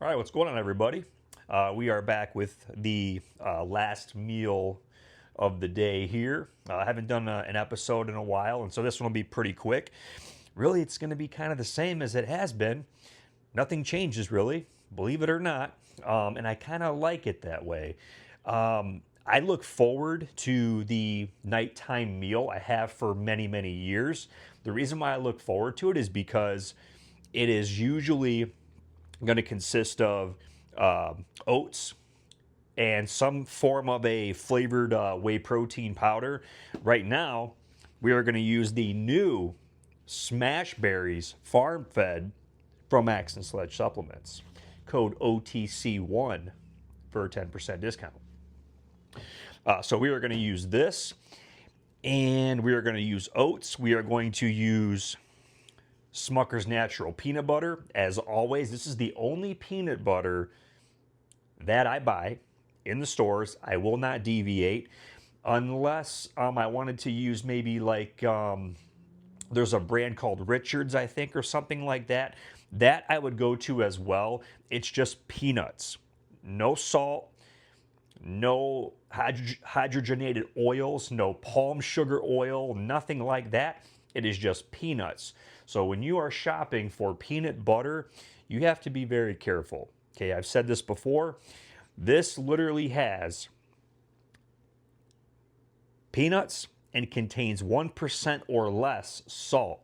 All right, what's going on, everybody? We are back with the last meal of the day here. I haven't done an episode in a while, and so this one will be pretty quick. Really, it's going to be kind of the same as it has been. Nothing changes, really, believe it or not, and I kind of like it that way. I look forward to the nighttime meal I have for many, many years. The reason why I look forward to it is because it is usually going to consist of oats and some form of a flavored whey protein powder. Right now, we are going to use the new Smash Berries Farm Fed from Axe Sledge Supplements. Code OTC1 for a 10% discount. So we are going to use this, and we are going to use oats. We are going to use Smucker's Natural Peanut Butter. As always, this is the only peanut butter that I buy in the stores. I will not deviate unless I wanted to use maybe like there's a brand called Richards, I think, or something like that. That I would go to as well. It's just peanuts. No salt, no hydrogenated oils, no palm sugar oil, nothing like that. It is just peanuts. So when you are shopping for peanut butter, you have to be very careful. Okay, I've said this before. This literally has peanuts and contains 1% or less salt.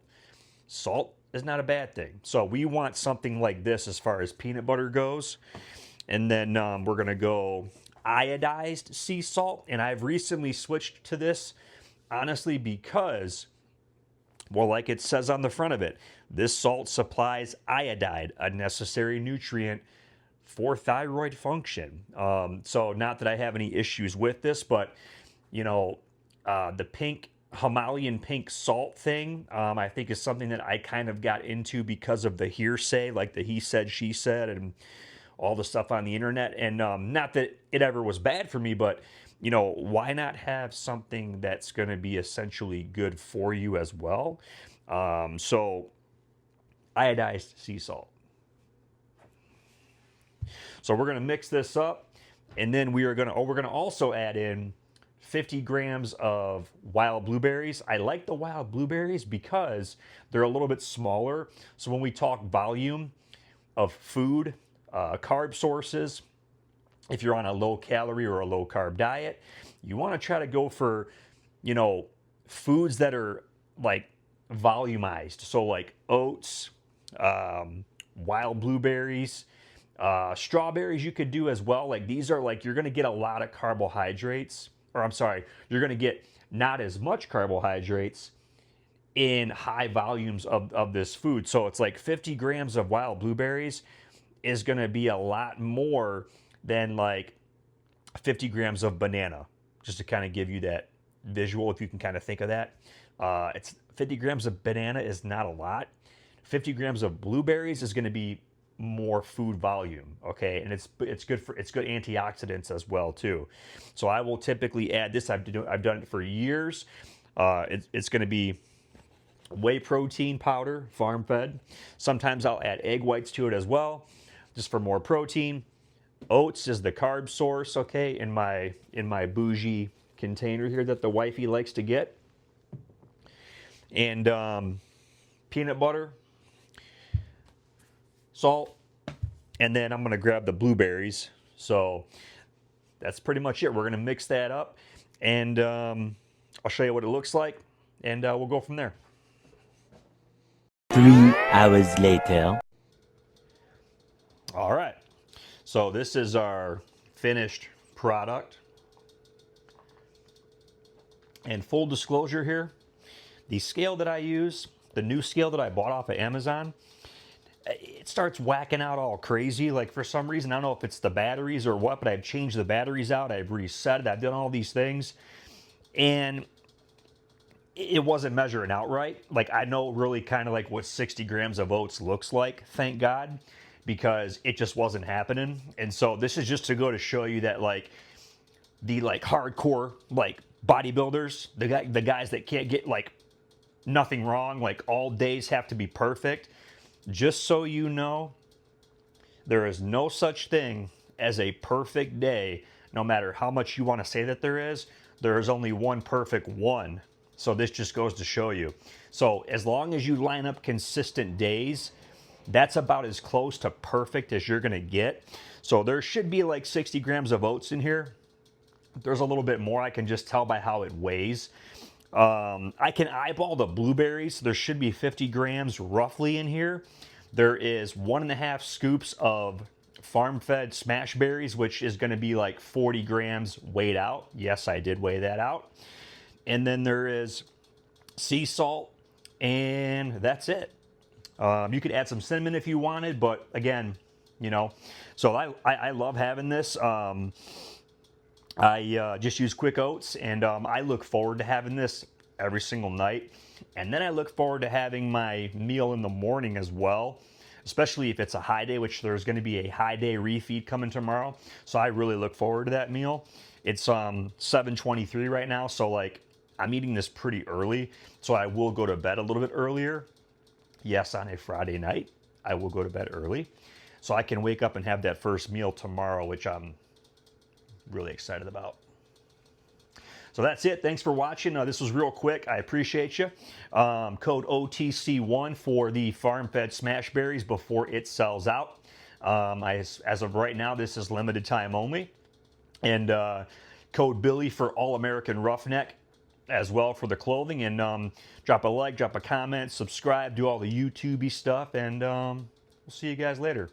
Salt is not a bad thing. So we want something like this as far as peanut butter goes. And then we're going to go iodized sea salt. And I've recently switched to this, honestly, because, well, like it says on the front of it, this salt supplies iodide, a necessary nutrient for thyroid function. So not that I have any issues with this, but, you know, the pink, Himalayan pink salt thing, I think is something that I kind of got into because of the hearsay, like the he said, she said, and all the stuff on the internet. And not that it ever was bad for me, but, you know, why not have something that's going to be essentially good for you as well? So iodized sea salt. So we're going to mix this up, and then we're going to also add in 50 grams of wild blueberries. I like the wild blueberries because they're a little bit smaller. So when we talk volume of food, carb sources, if you're on a low calorie or a low carb diet, you want to try to go for, you know, foods that are like volumized. So like oats, wild blueberries, strawberries you could do as well. Like these are like, you're going to get a lot of carbohydrates, or I'm sorry, you're going to get not as much carbohydrates in high volumes of this food. So it's like 50 grams of wild blueberries is going to be a lot more than like 50 grams of banana, just to kind of give you that visual, if you can kind of think of that. It's 50 grams of banana is not a lot. 50 grams of blueberries is going to be more food volume, okay? And it's good antioxidants as well too. So I will typically add this. I've done it for years. It's going to be whey protein powder, farm fed. Sometimes I'll add egg whites to it as well, just for more protein. Oats is the carb source, okay, in my bougie container here that the wifey likes to get. And peanut butter, salt, and then I'm going to grab the blueberries. So that's pretty much it. We're going to mix that up, and I'll show you what it looks like, and we'll go from there. 3 hours later. All right. So this is our finished product. And full disclosure here, the scale that I use, the new scale that I bought off of Amazon, it starts whacking out all crazy. Like for some reason, I don't know if it's the batteries or what, but I've changed the batteries out. I've reset it. I've done all these things. And it wasn't measuring out right. Like I know really kind of like what 60 grams of oats looks like, thank God, because it just wasn't happening. And so this is just to go to show you that like the like hardcore like bodybuilders, the guys that can't get like nothing wrong, like all days have to be perfect. Just so you know, There is no such thing as a perfect day, no matter how much you want to say that there is. There is only one perfect one. So this just goes to show you. So as long as you line up consistent days, that's about as close to perfect as you're going to get. So there should be like 60 grams of oats in here. There's a little bit more. I can just tell by how it weighs. I can eyeball the blueberries. There should be 50 grams roughly in here. There is 1.5 scoops of farm-fed smash berries, which is going to be like 40 grams weighed out. Yes, I did weigh that out. And then there is sea salt, and that's it. You could add some cinnamon if you wanted, but again, you know, so I love having this. I just use quick oats, and I look forward to having this every single night. And then I look forward to having my meal in the morning as well, especially if it's a high day, which there's going to be a high day refeed coming tomorrow. So I really look forward to that meal. It's 7:23 right now, so like I'm eating this pretty early, so I will go to bed a little bit earlier. Yes, on a Friday night, I will go to bed early, so I can wake up and have that first meal tomorrow, which I'm really excited about. So that's it. Thanks for watching. This was real quick. I appreciate you. Code OTC1 for the farm-fed smash berries before it sells out. As of right now, this is limited time only. And code Billy for All-American Roughneck as well for the clothing. And drop a like, drop a comment, subscribe, do all the YouTube-y stuff. And we'll see you guys later.